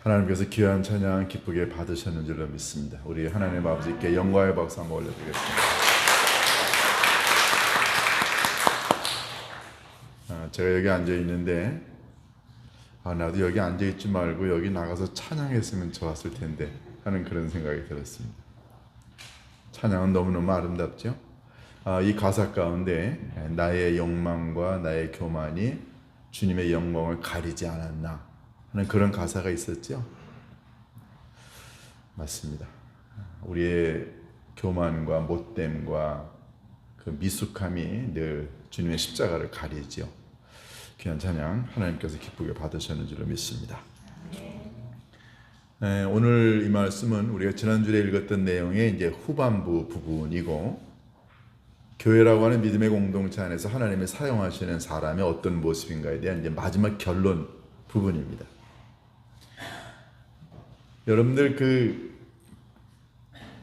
하나님께서 귀한 찬양 기쁘게 받으셨는 줄로 믿습니다. 우리 하나님 아버지께 영광의 박수 한번 올려드리겠습니다. 제가 여기 앉아 있는데 나도 여기 앉아 있지 말고 여기 나가서 찬양했으면 좋았을 텐데 하는 그런 생각이 들었습니다. 찬양은 너무너무 아름답죠. 이 가사 가운데 나의 욕망과 나의 교만이 주님의 영광을 가리지 않았나 하는 그런 가사가 있었죠. 맞습니다. 우리의 교만과 못됨과 그 미숙함이 늘 주님의 십자가를 가리죠. 귀한 찬양 하나님께서 기쁘게 받으셨는 줄로 믿습니다. 오늘 이 말씀은 우리가 지난주에 읽었던 내용의 이제 후반부 부분이고, 교회라고 하는 믿음의 공동체 안에서 하나님이 사용하시는 사람의 어떤 모습인가에 대한 이제 마지막 결론 부분입니다. 여러분들 그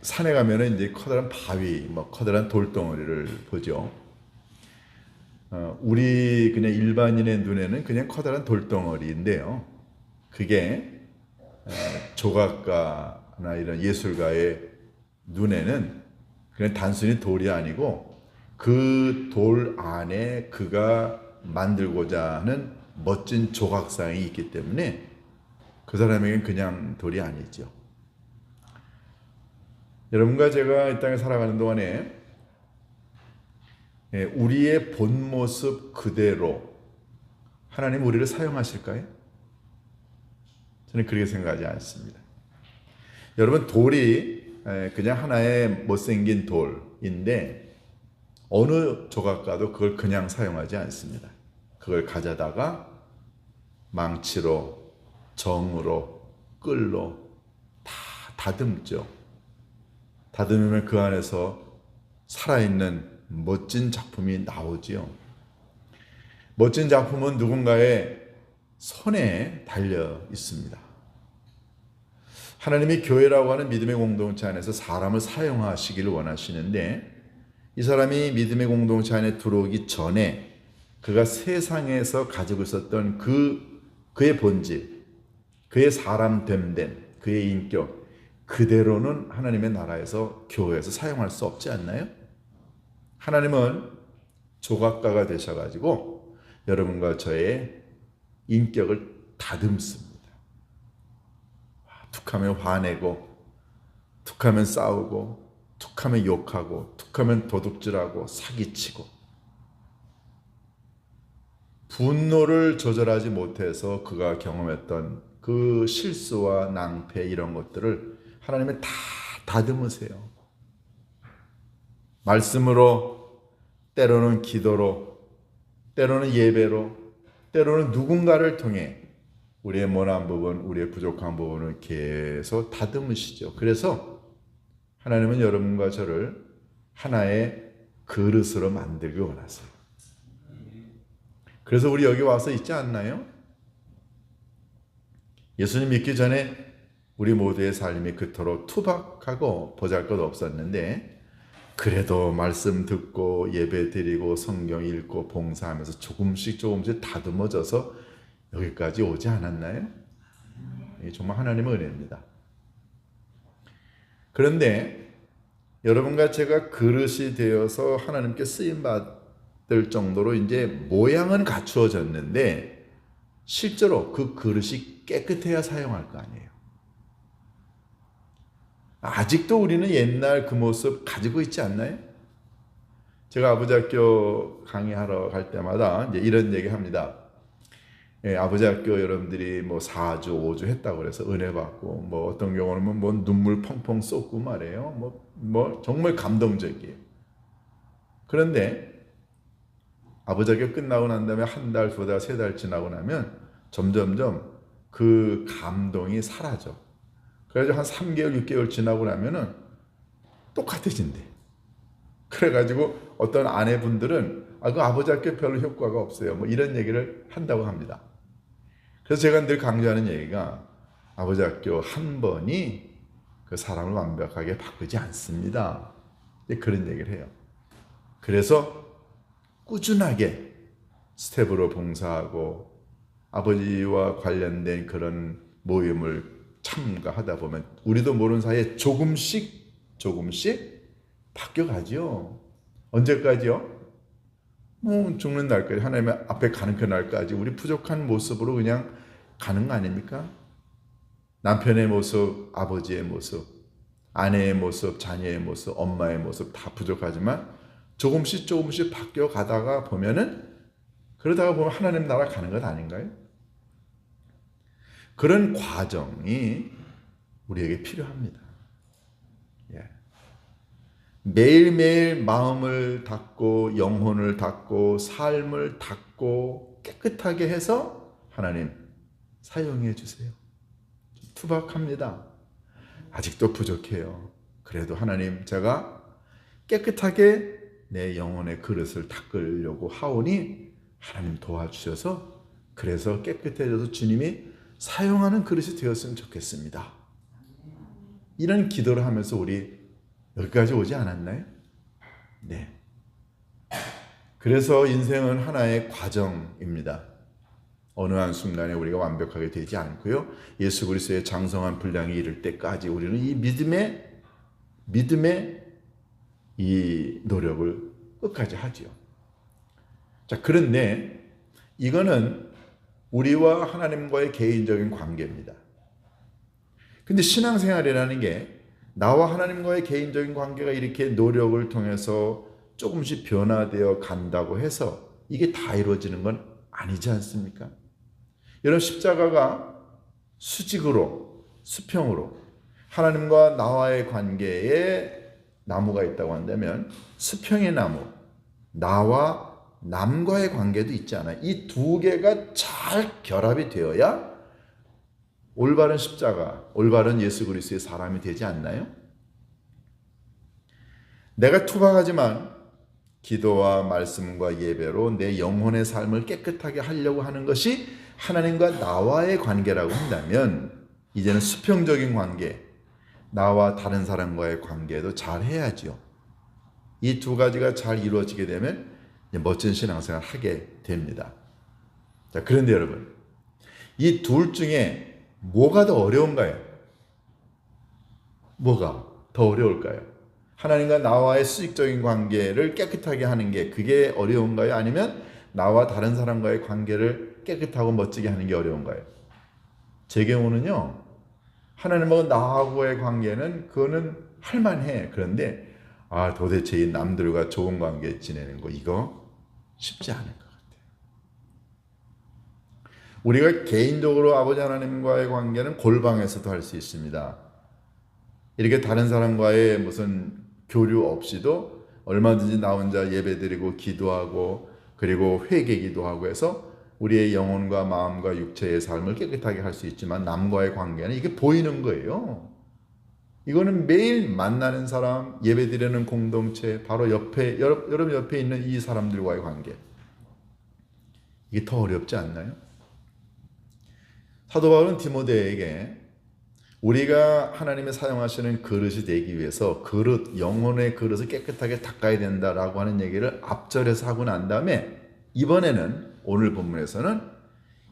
산에 가면은 이제 커다란 바위, 커다란 돌덩어리를 보죠. 우리 그냥 일반인의 눈에는 그냥 커다란 돌덩어리인데요. 그게 조각가나 이런 예술가의 눈에는 그냥 단순히 돌이 아니고 그 돌 안에 그가 만들고자 하는 멋진 조각상이 있기 때문에 그 사람에겐 그냥 돌이 아니죠. 여러분과 제가 이 땅에 살아가는 동안에 우리의 본 모습 그대로 하나님 우리를 사용하실까요? 저는 그렇게 생각하지 않습니다. 여러분, 돌이 그냥 하나의 못생긴 돌인데 어느 조각가도 그걸 그냥 사용하지 않습니다. 그걸 가져다가 망치로, 정으로, 끌로 다 다듬죠. 다듬으면 그 안에서 살아있는 멋진 작품이 나오지요. 멋진 작품은 누군가의 손에 달려 있습니다. 하나님이 교회라고 하는 믿음의 공동체 안에서 사람을 사용하시기를 원하시는데, 이 사람이 믿음의 공동체 안에 들어오기 전에 그가 세상에서 가지고 있었던 그의 본질, 그의 사람됨, 그의 인격 그대로는 하나님의 나라에서, 교회에서 사용할 수 없지 않나요? 하나님은 조각가가 되셔가지고 여러분과 저의 인격을 다듬습니다. 툭하면 화내고, 툭하면 싸우고, 툭하면 욕하고, 툭하면 도둑질하고 사기치고, 분노를 조절하지 못해서 그가 경험했던 그 실수와 낭패 이런 것들을 하나님은 다 다듬으세요. 말씀으로, 때로는 기도로, 때로는 예배로, 때로는 누군가를 통해 우리의 모난 부분, 우리의 부족한 부분을 계속 다듬으시죠. 그래서 하나님은 여러분과 저를 하나의 그릇으로 만들기 원하세요. 그래서 우리 여기 와서 있지 않나요? 예수님 믿기 전에 우리 모두의 삶이 그토록 투박하고 보잘것없었는데, 그래도 말씀 듣고 예배 드리고 성경 읽고 봉사하면서 조금씩 다듬어져서 여기까지 오지 않았나요? 이게 정말 하나님의 은혜입니다. 그런데 여러분과 제가 그릇이 되어서 하나님께 쓰임 받을 정도로 이제 모양은 갖추어졌는데 실제로 그 그릇이 깨끗해야 사용할 거 아니에요. 아직도 우리는 옛날 그 모습 가지고 있지 않나요? 제가 아버지 학교 강의하러 갈 때마다 이제 이런 얘기 합니다. 아버지 학교 여러분들이 4주, 5주 했다고 그래서 은혜 받고, 어떤 경우는 눈물 펑펑 쏟고 말이에요. 정말 감동적이에요. 그런데 아버지 학교 끝나고 난 다음에 한 달, 두 달, 세 달 지나고 나면 점점점 그 감동이 사라져. 그래서 한 3개월, 6개월 지나고 나면은 똑같아진대. 그래가지고 어떤 아내분들은 그 아버지 학교 별로 효과가 없어요. 이런 얘기를 한다고 합니다. 그래서 제가 늘 강조하는 얘기가, 아버지 학교 한 번이 그 사람을 완벽하게 바꾸지 않습니다. 그런 얘기를 해요. 그래서 꾸준하게 스텝으로 봉사하고 아버지와 관련된 그런 모임을 참가하다 보면 우리도 모르는 사이에 조금씩 바뀌어가죠. 언제까지요? 죽는 날까지, 하나님 앞에 가는 그날까지 우리 부족한 모습으로 그냥 가는 거 아닙니까? 남편의 모습, 아버지의 모습, 아내의 모습, 자녀의 모습, 엄마의 모습 다 부족하지만 조금씩 바뀌어 가다가 보면은, 그러다가 보면 하나님 나라 가는 것 아닌가요? 그런 과정이 우리에게 필요합니다. 예. 매일매일 마음을 닦고 영혼을 닦고 삶을 닦고 깨끗하게 해서 하나님 사용해 주세요. 투박합니다. 아직도 부족해요. 그래도 하나님, 제가 깨끗하게 내 영혼의 그릇을 닦으려고 하오니 하나님 도와주셔서, 그래서 깨끗해져서 주님이 사용하는 그릇이 되었으면 좋겠습니다. 이런 기도를 하면서 우리 여기까지 오지 않았나요? 네. 그래서 인생은 하나의 과정입니다. 어느 한순간에 우리가 완벽하게 되지 않고요. 예수 그리스도의 장성한 분량이 이를 때까지 우리는 이 믿음의 이 노력을 끝까지 하지요. 자, 그런데 이거는 우리와 하나님과의 개인적인 관계입니다. 근데 신앙생활이라는 게 나와 하나님과의 개인적인 관계가 이렇게 노력을 통해서 조금씩 변화되어 간다고 해서 이게 다 이루어지는 건 아니지 않습니까? 여러분, 십자가가 수직으로, 수평으로 하나님과 나와의 관계에 나무가 있다고 한다면, 수평의 나무, 나와 남과의 관계도 있지 않아요? 이 두 개가 잘 결합이 되어야 올바른 십자가, 올바른 예수 그리스도의 사람이 되지 않나요? 내가 투박하지만 기도와 말씀과 예배로 내 영혼의 삶을 깨끗하게 하려고 하는 것이 하나님과 나와의 관계라고 한다면, 이제는 수평적인 관계, 나와 다른 사람과의 관계도 잘 해야죠. 이 두 가지가 잘 이루어지게 되면 멋진 신앙생활을 하게 됩니다. 자, 그런데 여러분, 이 둘 중에 뭐가 더 어려운가요? 뭐가 더 어려울까요? 하나님과 나와의 수직적인 관계를 깨끗하게 하는 게, 그게 어려운가요? 아니면 나와 다른 사람과의 관계를 깨끗하고 멋지게 하는 게 어려운가요? 제 경우는요, 하나님하고 나하고의 관계는 그거는 할만해. 그런데 도대체 이 남들과 좋은 관계 지내는 거, 이거 쉽지 않을 것 같아요. 우리가 개인적으로 아버지 하나님과의 관계는 골방에서도 할 수 있습니다. 이렇게 다른 사람과의 무슨 교류 없이도 얼마든지 나 혼자 예배드리고 기도하고 그리고 회개기도 하고 해서 우리의 영혼과 마음과 육체의 삶을 깨끗하게 할 수 있지만, 남과의 관계는 이게 보이는 거예요. 이거는 매일 만나는 사람, 예배드리는 공동체, 바로 옆에, 여러분 옆에 있는 이 사람들과의 관계, 이게 더 어렵지 않나요? 사도 바울은 디모데에게 우리가 하나님의 사용하시는 그릇이 되기 위해서 영혼의 그릇을 깨끗하게 닦아야 된다라고 하는 얘기를 앞절에서 하고 난 다음에, 이번에는 오늘 본문에서는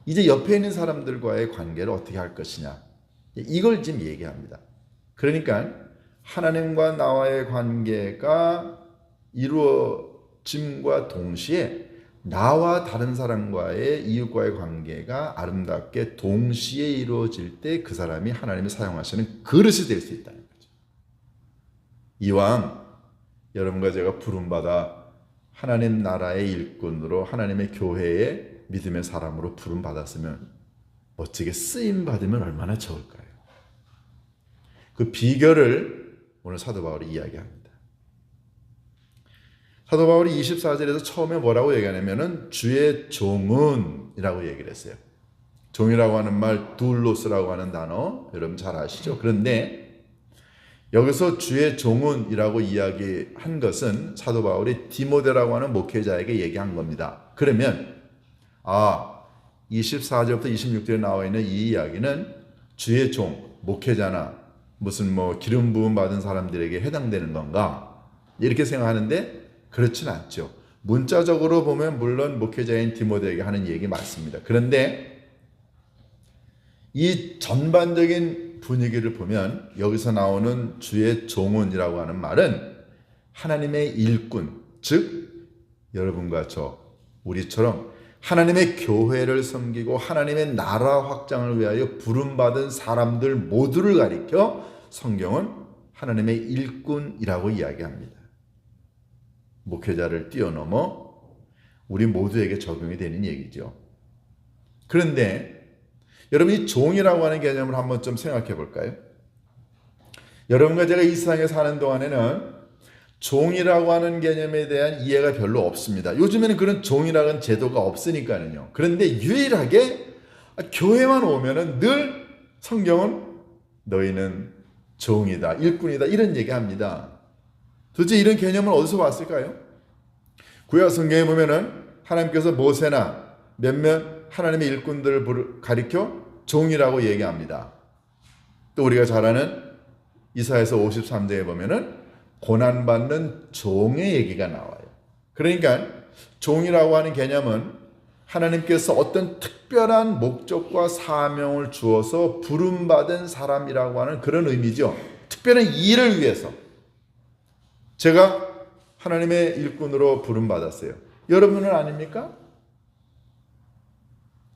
이제 옆에 있는 사람들과의 관계를 어떻게 할 것이냐, 이걸 지금 얘기합니다. 그러니까 하나님과 나와의 관계가 이루어짐과 동시에 나와 다른 사람과의, 이웃과의 관계가 아름답게 동시에 이루어질 때 그 사람이 하나님이 사용하시는 그릇이 될 수 있다는 거죠. 이왕 여러분과 제가 부름받아 하나님 나라의 일꾼으로, 하나님의 교회의 믿음의 사람으로 부름받았으면, 멋지게 쓰임받으면 얼마나 좋을까요? 그 비결을 오늘 사도 바울이 이야기합니다. 사도 바울이 24절에서 처음에 뭐라고 얘기하냐면은 주의 종은 이라고 얘기를 했어요. 종이라고 하는 말, 둘로스라고 하는 단어 여러분 잘 아시죠? 그런데 여기서 주의 종은이라고 이야기한 것은 사도 바울이 디모데라고 하는 목회자에게 얘기한 겁니다. 그러면 24절부터 26절에 나와 있는 이 이야기는 주의 종, 목회자나 무슨 기름 부음 받은 사람들에게 해당되는 건가? 이렇게 생각하는데 그렇진 않죠. 문자적으로 보면 물론 목회자인 디모데에게 하는 얘기 맞습니다. 그런데 이 전반적인 분위기를 보면 여기서 나오는 주의 종은이라고 하는 말은 하나님의 일꾼, 즉 여러분과 저, 우리처럼 하나님의 교회를 섬기고 하나님의 나라 확장을 위하여 부름받은 사람들 모두를 가리켜 성경은 하나님의 일꾼이라고 이야기합니다. 목회자를 뛰어넘어 우리 모두에게 적용이 되는 얘기죠. 그런데 여러분, 이 종이라고 하는 개념을 한번 좀 생각해 볼까요? 여러분과 제가 이 세상에 사는 동안에는 종이라고 하는 개념에 대한 이해가 별로 없습니다. 요즘에는 그런 종이라는 제도가 없으니까요. 그런데 유일하게 교회만 오면은 늘 성경은 너희는 종이다, 일꾼이다, 이런 얘기합니다. 도대체 이런 개념을 어디서 왔을까요? 구약 성경에 보면은 하나님께서 모세나 몇몇 하나님의 일꾼들을 가리켜 종이라고 얘기합니다. 또 우리가 잘 아는 이사야서 53장에 보면은 고난받는 종의 얘기가 나와요. 그러니까 종이라고 하는 개념은 하나님께서 어떤 특별한 목적과 사명을 주어서 부름받은 사람이라고 하는 그런 의미죠. 특별한 일을 위해서. 제가 하나님의 일꾼으로 부름받았어요. 여러분은 아닙니까?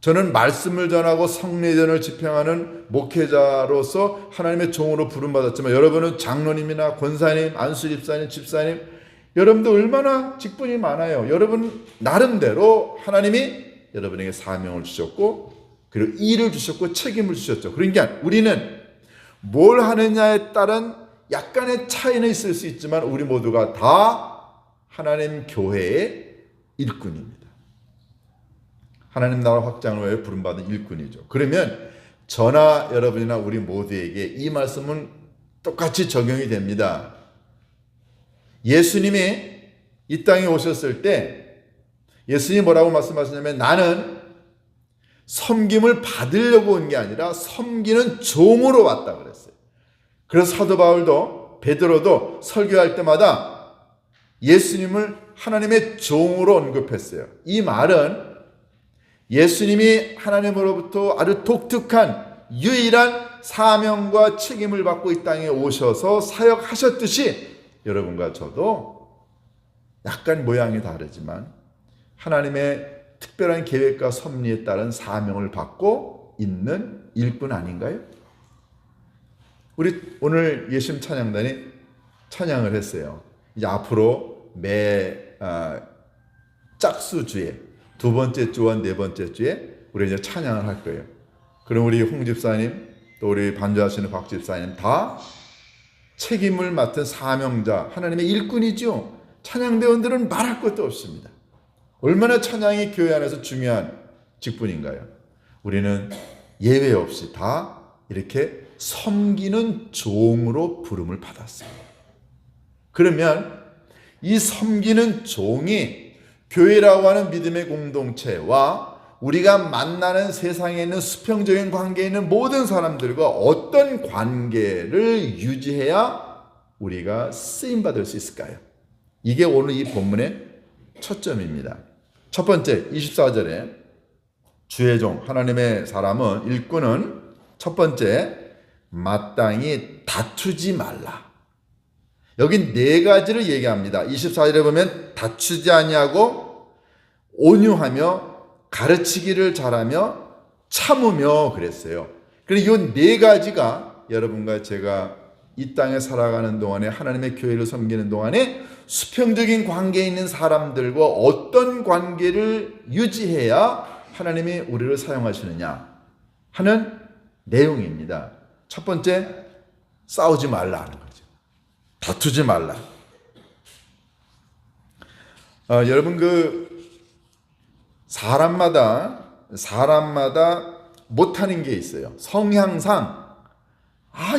저는 말씀을 전하고 성례전을 집행하는 목회자로서 하나님의 종으로 부름받았지만 여러분은 장로님이나 권사님, 안수집사님, 집사님, 여러분도 얼마나 직분이 많아요. 여러분 나름대로 하나님이 여러분에게 사명을 주셨고 그리고 일을 주셨고 책임을 주셨죠. 그러니까 우리는 뭘 하느냐에 따른 약간의 차이는 있을 수 있지만 우리 모두가 다 하나님 교회의 일꾼입니다. 하나님 나라 확장을 위해 부름받은 일꾼이죠. 그러면 저나 여러분이나 우리 모두에게 이 말씀은 똑같이 적용이 됩니다. 예수님이 이 땅에 오셨을 때 예수님이 뭐라고 말씀하시냐면 나는 섬김을 받으려고 온 게 아니라 섬기는 종으로 왔다 그랬어요. 그래서 사도 바울도 베드로도 설교할 때마다 예수님을 하나님의 종으로 언급했어요. 이 말은 예수님이 하나님으로부터 아주 독특한 유일한 사명과 책임을 받고 이 땅에 오셔서 사역하셨듯이 여러분과 저도 약간 모양이 다르지만 하나님의 특별한 계획과 섭리에 따른 사명을 받고 있는 일꾼 아닌가요? 우리 오늘 예심 찬양단이 찬양을 했어요. 이제 앞으로 매 짝수주에 두 번째 주와 네 번째 주에 우리 이제 찬양을 할 거예요. 그럼 우리 홍 집사님 또 우리 반주하시는 박 집사님 다 책임을 맡은 사명자 하나님의 일꾼이죠. 찬양대원들은 말할 것도 없습니다. 얼마나 찬양이 교회 안에서 중요한 직분인가요? 우리는 예외 없이 다 이렇게 섬기는 종으로 부름을 받았어요. 그러면 이 섬기는 종이 교회라고 하는 믿음의 공동체와 우리가 만나는 세상에 있는 수평적인 관계에 있는 모든 사람들과 어떤 관계를 유지해야 우리가 쓰임받을 수 있을까요? 이게 오늘 이 본문의 초점입니다. 첫 번째 24절에 주의 종 하나님의 사람은 일꾼은 첫 번째 마땅히 다투지 말라. 여기 네 가지를 얘기합니다. 24절에 보면 다투지 아니하고 온유하며 가르치기를 잘하며 참으며 그랬어요. 그리고 이 네 가지가 여러분과 제가 이 땅에 살아가는 동안에 하나님의 교회를 섬기는 동안에 수평적인 관계에 있는 사람들과 어떤 관계를 유지해야 하나님이 우리를 사용하시느냐 하는 내용입니다. 첫 번째, 싸우지 말라는 거죠. 다투지 말라. 여러분 사람마다 못하는 게 있어요. 성향상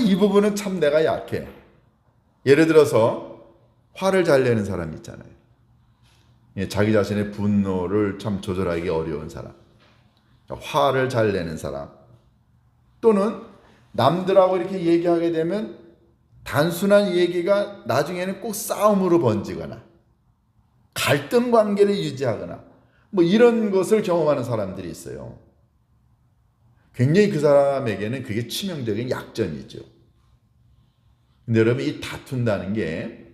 이 부분은 참 내가 약해. 예를 들어서 화를 잘 내는 사람 있잖아요. 자기 자신의 분노를 참 조절하기 어려운 사람, 화를 잘 내는 사람, 또는 남들하고 이렇게 얘기하게 되면 단순한 얘기가 나중에는 꼭 싸움으로 번지거나 갈등 관계를 유지하거나 뭐 이런 것을 경험하는 사람들이 있어요. 굉장히 그 사람에게는 그게 치명적인 약점이죠. 근데 여러분, 이 다툰다는 게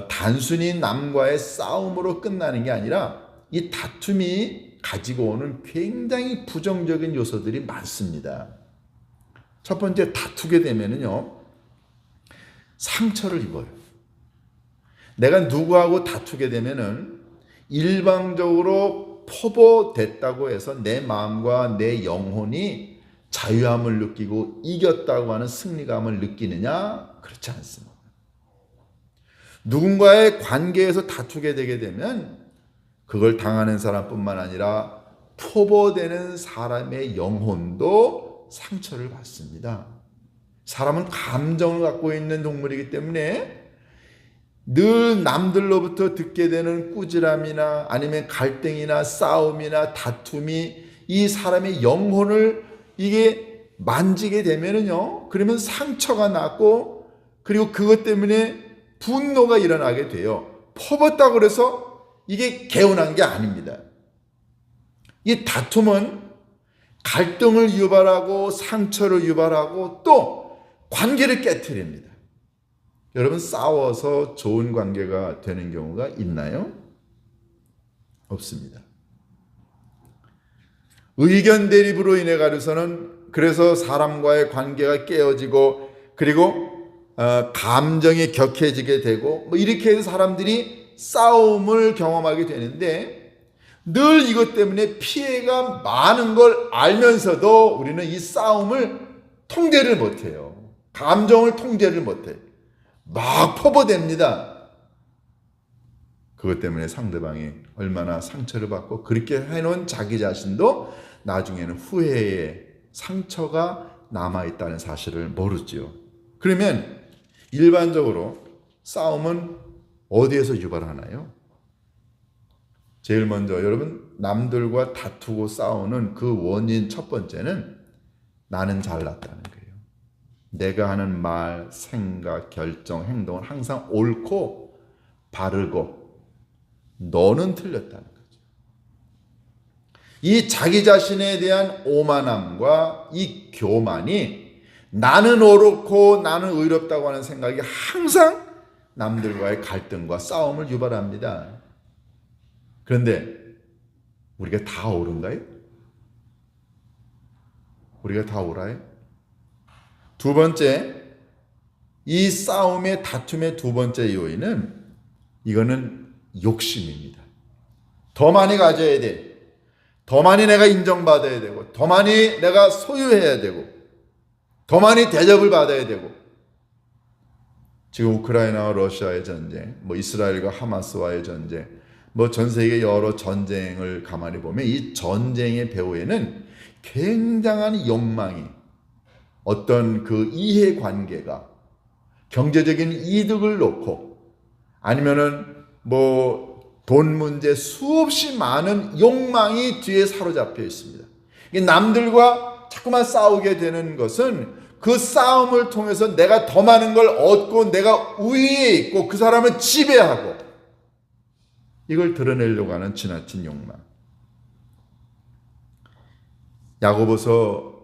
단순히 남과의 싸움으로 끝나는 게 아니라 이 다툼이 가지고 오는 굉장히 부정적인 요소들이 많습니다. 첫 번째, 다투게 되면은요, 상처를 입어요. 내가 누구하고 다투게 되면은 일방적으로 포보됐다고 해서 내 마음과 내 영혼이 자유함을 느끼고 이겼다고 하는 승리감을 느끼느냐? 그렇지 않습니다. 누군가의 관계에서 다투게 되게 되면 그걸 당하는 사람뿐만 아니라 포보되는 사람의 영혼도 상처를 받습니다. 사람은 감정을 갖고 있는 동물이기 때문에 늘 남들로부터 듣게 되는 꾸지람이나 아니면 갈등이나 싸움이나 다툼이 이 사람의 영혼을 이게 만지게 되면은요, 그러면 상처가 났고, 그리고 그것 때문에 분노가 일어나게 돼요. 퍼붓다고 그래서 이게 개운한 게 아닙니다. 이 다툼은 갈등을 유발하고 상처를 유발하고 또 관계를 깨트립니다. 여러분, 싸워서 좋은 관계가 되는 경우가 있나요? 없습니다. 의견 대립으로 인해 가지고서는 그래서 사람과의 관계가 깨어지고, 그리고 감정이 격해지게 되고, 뭐 이렇게 해서 사람들이 싸움을 경험하게 되는데, 늘 이것 때문에 피해가 많은 걸 알면서도 우리는 이 싸움을 통제를 못해요. 감정을 통제를 못해요. 막 퍼부됩니다. 그것 때문에 상대방이 얼마나 상처를 받고 그렇게 해놓은 자기 자신도 나중에는 후회의 상처가 남아있다는 사실을 모르죠. 그러면 일반적으로 싸움은 어디에서 유발하나요? 제일 먼저 여러분, 남들과 다투고 싸우는 그 원인 첫 번째는 나는 잘났다는 거예요. 내가 하는 말, 생각, 결정, 행동은 항상 옳고 바르고 너는 틀렸다는 거죠. 이 자기 자신에 대한 오만함과 이 교만이 나는 옳고 나는 의롭다고 하는 생각이 항상 남들과의 갈등과 싸움을 유발합니다. 그런데 우리가 다 옳은가요? 우리가 다 옳아요? 두 번째, 이 싸움의 다툼의 두 번째 요인은 이거는 욕심입니다. 더 많이 가져야 돼. 더 많이 내가 인정받아야 되고, 더 많이 내가 소유해야 되고, 더 많이 대접을 받아야 되고. 지금 우크라이나와 러시아의 전쟁, 뭐 이스라엘과 하마스와의 전쟁, 뭐 전 세계 여러 전쟁을 가만히 보면 이 전쟁의 배후에는 굉장한 욕망이, 어떤 그 이해관계가 경제적인 이득을 놓고 아니면은 뭐 돈 문제, 수없이 많은 욕망이 뒤에 사로잡혀 있습니다. 남들과 자꾸만 싸우게 되는 것은 그 싸움을 통해서 내가 더 많은 걸 얻고 내가 우위에 있고 그 사람을 지배하고 이걸 드러내려고 하는 지나친 욕망. 야고보서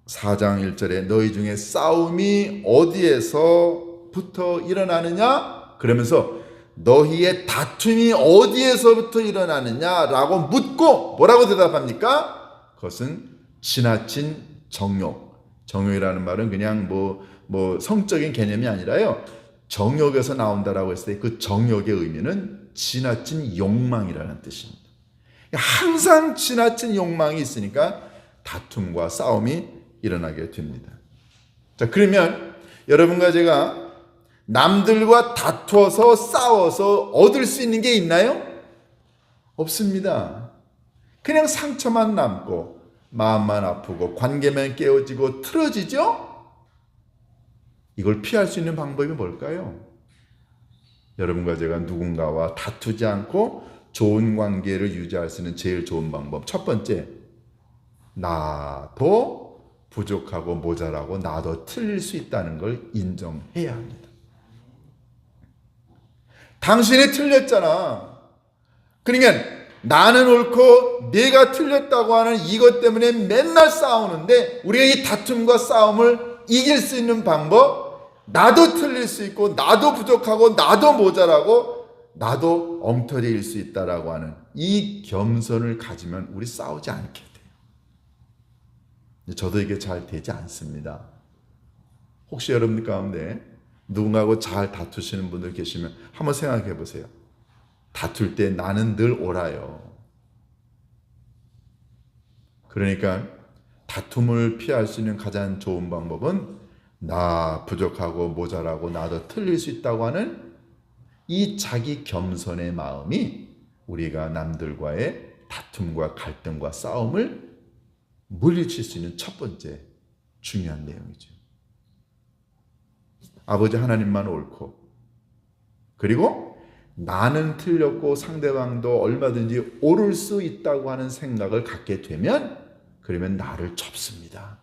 4장 1절에 너희 중에 싸움이 어디에서부터 일어나느냐? 그러면서 너희의 다툼이 어디에서부터 일어나느냐라고 묻고 뭐라고 대답합니까? 그것은 지나친 정욕. 정욕이라는 말은 그냥 뭐 성적인 개념이 아니라요. 정욕에서 나온다라고 했을 때 그 정욕의 의미는 지나친 욕망이라는 뜻입니다. 항상 지나친 욕망이 있으니까 다툼과 싸움이 일어나게 됩니다. 자, 그러면 여러분과 제가 남들과 다투어서 싸워서 얻을 수 있는 게 있나요? 없습니다. 그냥 상처만 남고 마음만 아프고 관계만 깨어지고 틀어지죠? 이걸 피할 수 있는 방법이 뭘까요? 여러분과 제가 누군가와 다투지 않고 좋은 관계를 유지할 수 있는 제일 좋은 방법. 첫 번째, 나도 부족하고 모자라고 나도 틀릴 수 있다는 걸 인정해야 합니다. 당신이 틀렸잖아. 그러니까 나는 옳고 내가 틀렸다고 하는 이것 때문에 맨날 싸우는데, 우리가 이 다툼과 싸움을 이길 수 있는 방법, 나도 틀릴 수 있고 나도 부족하고 나도 모자라고 나도 엉터리일 수 있다라고 하는 이 겸손을 가지면 우리 싸우지 않게 돼요. 저도 이게 잘 되지 않습니다. 혹시 여러분들 가운데 누군가하고 잘 다투시는 분들 계시면 한번 생각해 보세요. 다툴 때 나는 늘 옳아요. 그러니까 다툼을 피할 수 있는 가장 좋은 방법은 나 부족하고 모자라고 나도 틀릴 수 있다고 하는 이 자기 겸손의 마음이 우리가 남들과의 다툼과 갈등과 싸움을 물리칠 수 있는 첫 번째 중요한 내용이죠. 아버지 하나님만 옳고, 그리고 나는 틀렸고 상대방도 얼마든지 옳을 수 있다고 하는 생각을 갖게 되면, 그러면 나를 접습니다.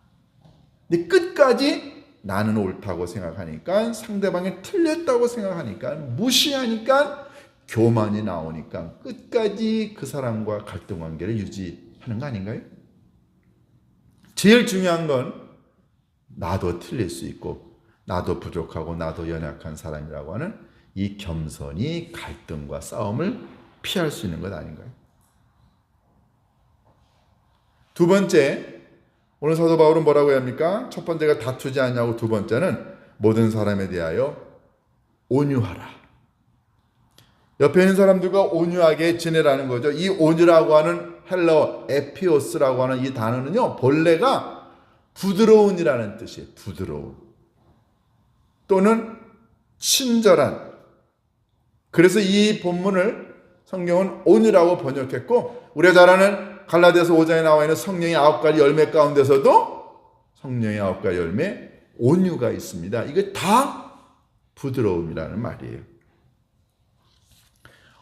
근데 끝까지 나는 옳다고 생각하니까, 상대방이 틀렸다고 생각하니까, 무시하니까, 교만이 나오니까 끝까지 그 사람과 갈등 관계를 유지하는 거 아닌가요? 제일 중요한 건 나도 틀릴 수 있고 나도 부족하고 나도 연약한 사람이라고 하는 이 겸손이 갈등과 싸움을 피할 수 있는 것 아닌가요? 두 번째, 오늘 사도 바울은 뭐라고 합니까? 첫 번째가 다투지 않냐고, 두 번째는 모든 사람에 대하여 온유하라. 옆에 있는 사람들과 온유하게 지내라는 거죠. 이 온유라고 하는 헬라어 에피오스라고 하는 이 단어는요, 본래가 부드러운이라는 뜻이에요. 부드러운 또는 친절한. 그래서 이 본문을 성경은 온유라고 번역했고, 우리가 잘 아는 갈라디아서 5장에 나와 있는 성령의 9가지 열매 가운데서도 성령의 9가지 열매 온유가 있습니다. 이게 다 부드러움이라는 말이에요.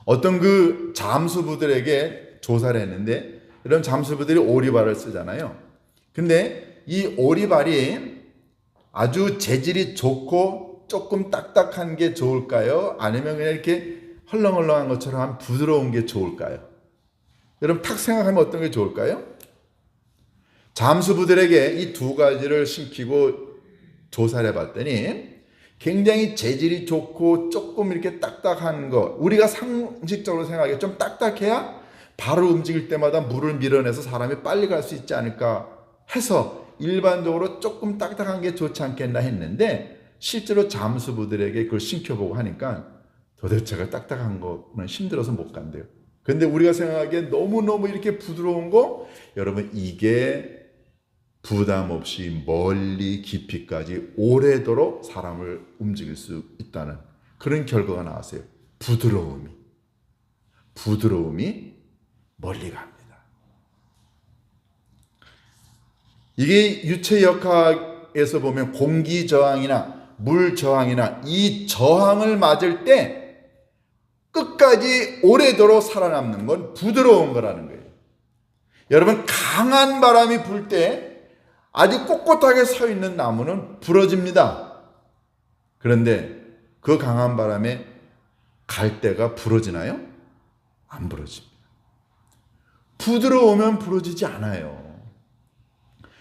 어떤 그 잠수부들에게 조사를 했는데, 이런 잠수부들이 오리발을 쓰잖아요. 근데 이 오리발이 아주 재질이 좋고 조금 딱딱한 게 좋을까요? 아니면 그냥 이렇게 헐렁헐렁한 것처럼 부드러운 게 좋을까요? 여러분 탁 생각하면 어떤 게 좋을까요? 잠수부들에게 이 두 가지를 심기고 조사를 해봤더니, 굉장히 재질이 좋고 조금 이렇게 딱딱한 거, 우리가 상식적으로 생각하기에 좀 딱딱해야 바로 움직일 때마다 물을 밀어내서 사람이 빨리 갈 수 있지 않을까 해서 일반적으로 조금 딱딱한 게 좋지 않겠나 했는데, 실제로 잠수부들에게 그걸 신켜보고 하니까 도대체가 딱딱한 거는 힘들어서 못 간대요. 근데 우리가 생각하기에 너무너무 이렇게 부드러운 거, 여러분 이게 부담 없이 멀리 깊이까지 오래도록 사람을 움직일 수 있다는 그런 결과가 나왔어요. 부드러움이 멀리 갑니다. 이게 유체역학에서 보면 공기 저항이나 물 저항이나 이 저항을 맞을 때 끝까지 오래도록 살아남는 건 부드러운 거라는 거예요. 여러분 강한 바람이 불 때 아주 꼿꼿하게 서 있는 나무는 부러집니다. 그런데 그 강한 바람에 갈대가 부러지나요? 안 부러집니다. 부드러우면 부러지지 않아요.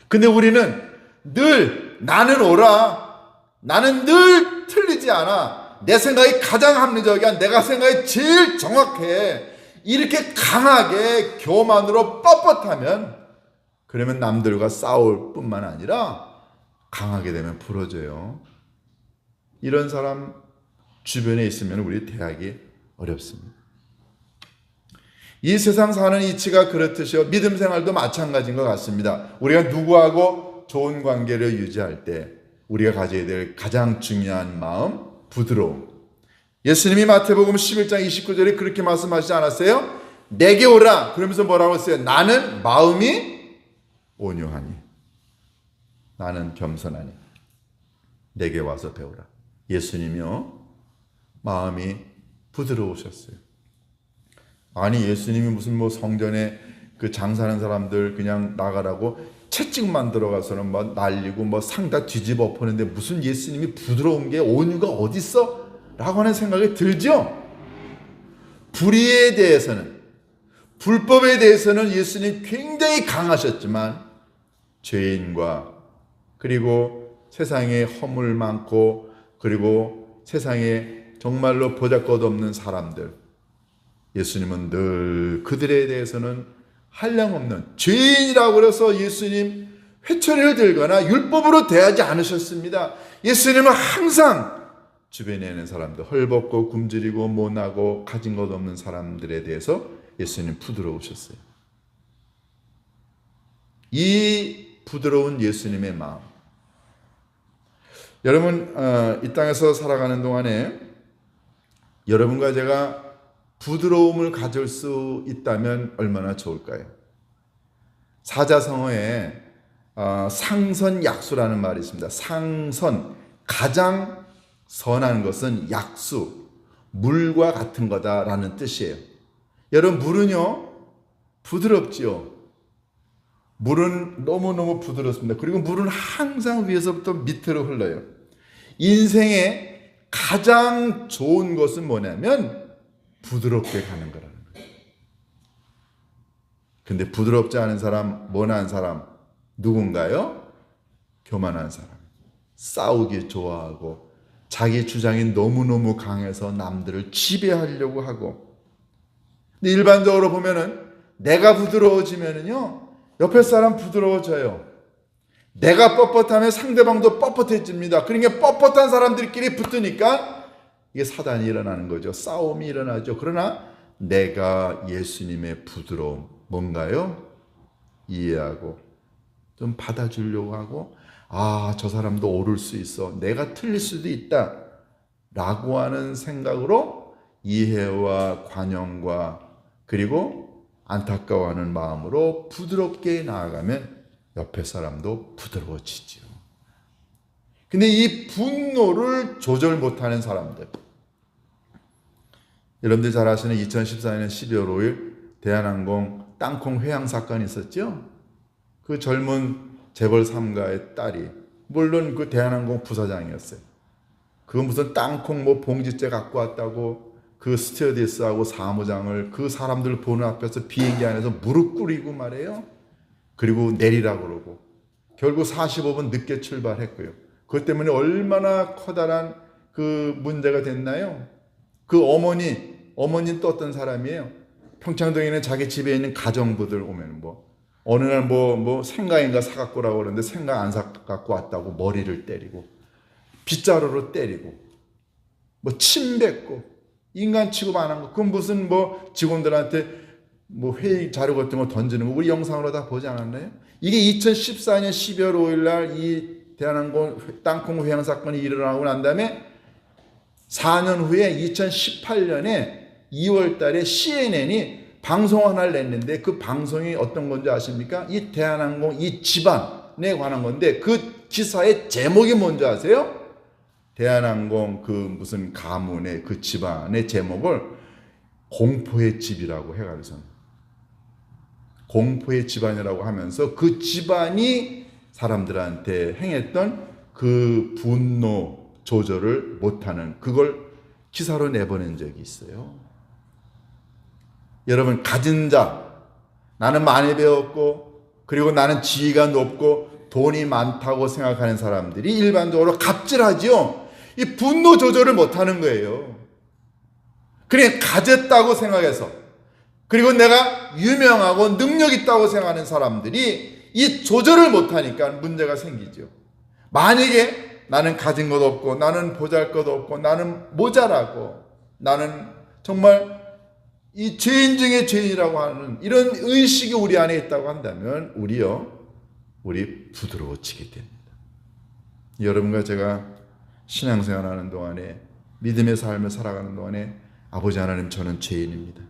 근데 우리는 늘 나는 옳아, 나는 늘 틀리지 않아, 내 생각이 가장 합리적이야, 내가 생각이 제일 정확해, 이렇게 강하게 교만으로 뻣뻣하면, 그러면 남들과 싸울 뿐만 아니라 강하게 되면 부러져요. 이런 사람 주변에 있으면 우리 대하기 어렵습니다. 이 세상 사는 이치가 그렇듯이요, 믿음 생활도 마찬가지인 것 같습니다. 우리가 누구하고 좋은 관계를 유지할 때 우리가 가져야 될 가장 중요한 마음, 부드러움. 예수님이 마태복음 11장 29절에 그렇게 말씀하시지 않았어요? 내게 오라. 그러면서 뭐라고 했어요? 나는 마음이 온유하니, 나는 겸손하니 내게 와서 배우라. 예수님이요 마음이 부드러우셨어요. 아니 예수님이 무슨 뭐 성전에 그 장사하는 사람들 그냥 나가라고 채찍만 들어가서는 뭐 날리고 뭐 상 다 뒤집어 엎었는데 무슨 예수님이 부드러운 게 온유가 어딨어? 라고 하는 생각이 들죠. 불의에 대해서는, 불법에 대해서는 예수님 굉장히 강하셨지만 죄인과 그리고 세상에 허물 많고 그리고 세상에 정말로 보잘것없는 사람들, 예수님은 늘 그들에 대해서는 한량없는 죄인이라고 해서 예수님 회초리를 들거나 율법으로 대하지 않으셨습니다. 예수님은 항상 주변에 있는 사람들, 헐벗고 굶주리고 못나고 가진 것 없는 사람들에 대해서 예수님 부드러우셨어요. 이 부드러운 예수님의 마음, 여러분 이 땅에서 살아가는 동안에 여러분과 제가 부드러움을 가질 수 있다면 얼마나 좋을까요? 사자성어에 상선약수라는 말이 있습니다. 상선, 가장 선한 것은 약수, 물과 같은 거다라는 뜻이에요. 여러분, 물은요 부드럽지요. 물은 너무너무 부드럽습니다. 그리고 물은 항상 위에서부터 밑으로 흘러요. 인생의 가장 좋은 것은 뭐냐면 부드럽게 가는 거라는 거예요. 근데 부드럽지 않은 사람, 모난 사람 누군가요? 교만한 사람, 싸우기 좋아하고 자기 주장이 너무너무 강해서 남들을 지배하려고 하고. 근데 일반적으로 보면은 내가 부드러워지면은요 옆에 사람 부드러워져요. 내가 뻣뻣하면 상대방도 뻣뻣해집니다. 그러니까 뻣뻣한 사람들끼리 붙으니까 이게 사단이 일어나는 거죠. 싸움이 일어나죠. 그러나 내가 예수님의 부드러움, 뭔가요? 이해하고 좀 받아주려고 하고, 아, 저 사람도 오를 수 있어, 내가 틀릴 수도 있다 라고 하는 생각으로 이해와 관용과 그리고 안타까워하는 마음으로 부드럽게 나아가면 옆에 사람도 부드러워지죠. 근데 이 분노를 조절 못하는 사람들, 여러분들 잘 아시는 2014년 12월 5일 대한항공 땅콩 회항 사건이 있었죠. 그 젊은 재벌 3가의 딸이, 물론 그 대한항공 부사장이었어요. 그건 무슨 땅콩 뭐 봉지째 갖고 왔다고 그 스튜어디스하고 사무장을 그 사람들 보는 앞에서 비행기 안에서 무릎 꿇이고 말해요. 그리고 내리라고 그러고 결국 45분 늦게 출발했고요. 그것 때문에 얼마나 커다란 그 문제가 됐나요? 그 어머니는 또 어떤 사람이에요? 평창동에 있는 자기 집에 있는 가정부들 오면 어느 날 생강인가 사갖고 오라고 그러는데 생강 안 사갖고 왔다고 머리를 때리고 빗자루로 때리고 침 뱉고 인간 취급 안 한 거, 그건 무슨 직원들한테 회의 자료 같은 거 던지는 거 우리 영상으로 다 보지 않았나요? 이게 2014년 12월 5일 날 이 대한항공 땅콩 회항 사건이 일어나고 난 다음에 4년 후에 2018년에 2월 달에 CNN이 방송 하나를 냈는데 그 방송이 어떤 건지 아십니까? 이 대한항공 이 집안에 관한 건데 그 기사의 제목이 뭔지 아세요? 대한항공 그 무슨 가문의 그 집안의 제목을 공포의 집이라고 해가지고 공포의 집안이라고 하면서 그 집안이 사람들한테 행했던 그 분노 조절을 못하는 그걸 기사로 내보낸 적이 있어요. 여러분, 가진 자, 나는 많이 배웠고 그리고 나는 지위가 높고 돈이 많다고 생각하는 사람들이 일반적으로 갑질하지요. 이 분노 조절을 못하는 거예요. 그냥 가졌다고 생각해서, 그리고 내가 유명하고 능력 있다고 생각하는 사람들이 이 조절을 못하니까 문제가 생기죠. 만약에 나는 가진 것 없고 나는 보잘 것 없고 나는 모자라고 나는 정말 이 죄인 중에 죄인이라고 하는 이런 의식이 우리 안에 있다고 한다면 우리 부드러워지게 됩니다. 여러분과 제가 신앙생활하는 동안에, 믿음의 삶을 살아가는 동안에, 아버지 하나님, 저는 죄인입니다.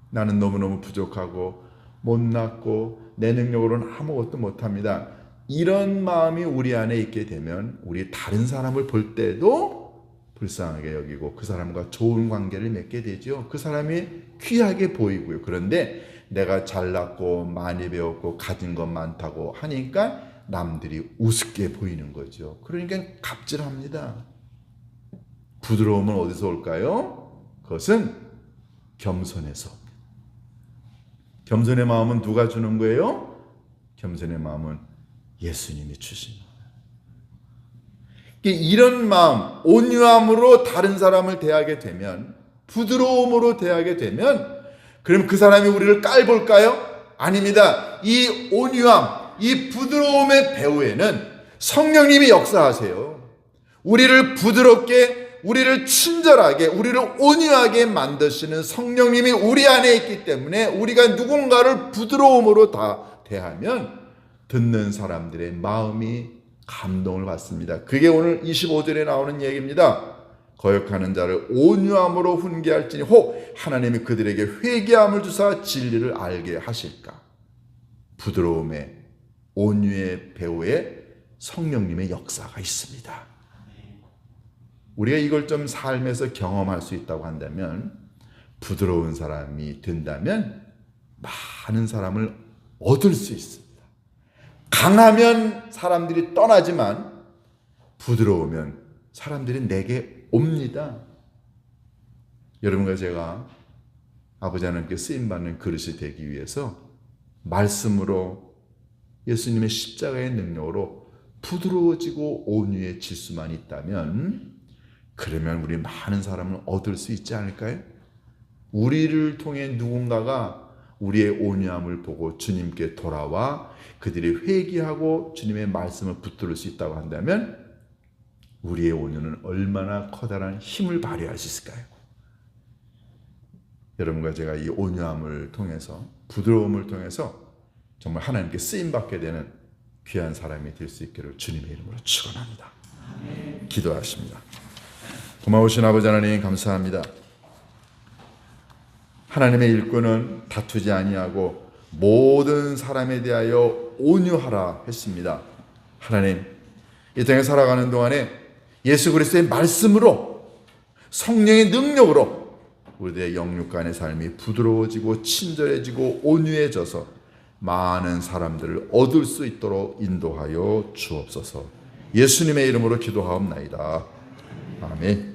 나는 너무너무 부족하고 못났고 내 능력으로는 아무것도 못합니다. 이런 마음이 우리 안에 있게 되면 우리 다른 사람을 볼 때도 불쌍하게 여기고 그 사람과 좋은 관계를 맺게 되죠. 그 사람이 귀하게 보이고요. 그런데 내가 잘났고 많이 배웠고 가진 것 많다고 하니까 남들이 우습게 보이는 거죠. 그러니까 갑질합니다. 부드러움은 어디서 올까요? 그것은 겸손에서 옵니다. 겸손의 마음은 누가 주는 거예요? 겸손의 마음은 예수님이 주신 거예요. 이런 마음, 온유함으로 다른 사람을 대하게 되면, 부드러움으로 대하게 되면, 그럼 그 사람이 우리를 깔볼까요? 아닙니다. 이 온유함, 이 부드러움의 배후에는 성령님이 역사하세요. 우리를 부드럽게, 우리를 친절하게, 우리를 온유하게 만드시는 성령님이 우리 안에 있기 때문에 우리가 누군가를 부드러움으로 다 대하면 듣는 사람들의 마음이 감동을 받습니다. 그게 오늘 25절에 나오는 얘기입니다. 거역하는 자를 온유함으로 훈계할지니 혹 하나님이 그들에게 회개함을 주사 진리를 알게 하실까. 부드러움의, 온유의 배후에 성령님의 역사가 있습니다. 우리가 이걸 좀 삶에서 경험할 수 있다고 한다면, 부드러운 사람이 된다면 많은 사람을 얻을 수 있습니다. 강하면 사람들이 떠나지만 부드러우면 사람들이 내게 옵니다. 여러분과 제가 아버지 하나님께 쓰임받는 그릇이 되기 위해서 말씀으로, 예수님의 십자가의 능력으로 부드러워지고 온유해질 수만 있다면, 그러면 우리 많은 사람을 얻을 수 있지 않을까요? 우리를 통해 누군가가 우리의 온유함을 보고 주님께 돌아와 그들이 회개하고 주님의 말씀을 붙들을 수 있다고 한다면 우리의 온유는 얼마나 커다란 힘을 발휘할 수 있을까요? 여러분과 제가 이 온유함을 통해서, 부드러움을 통해서 정말 하나님께 쓰임받게 되는 귀한 사람이 될 수 있기를 주님의 이름으로 축원합니다. 기도하십니다. 고마우신 아버지 하나님, 감사합니다. 하나님의 일꾼은 다투지 아니하고 모든 사람에 대하여 온유하라 했습니다. 하나님, 이 땅에 살아가는 동안에 예수 그리스도의 말씀으로, 성령의 능력으로 우리의 영육간의 삶이 부드러워지고 친절해지고 온유해져서 많은 사람들을 얻을 수 있도록 인도하여 주옵소서. 예수님의 이름으로 기도하옵나이다. 아멘.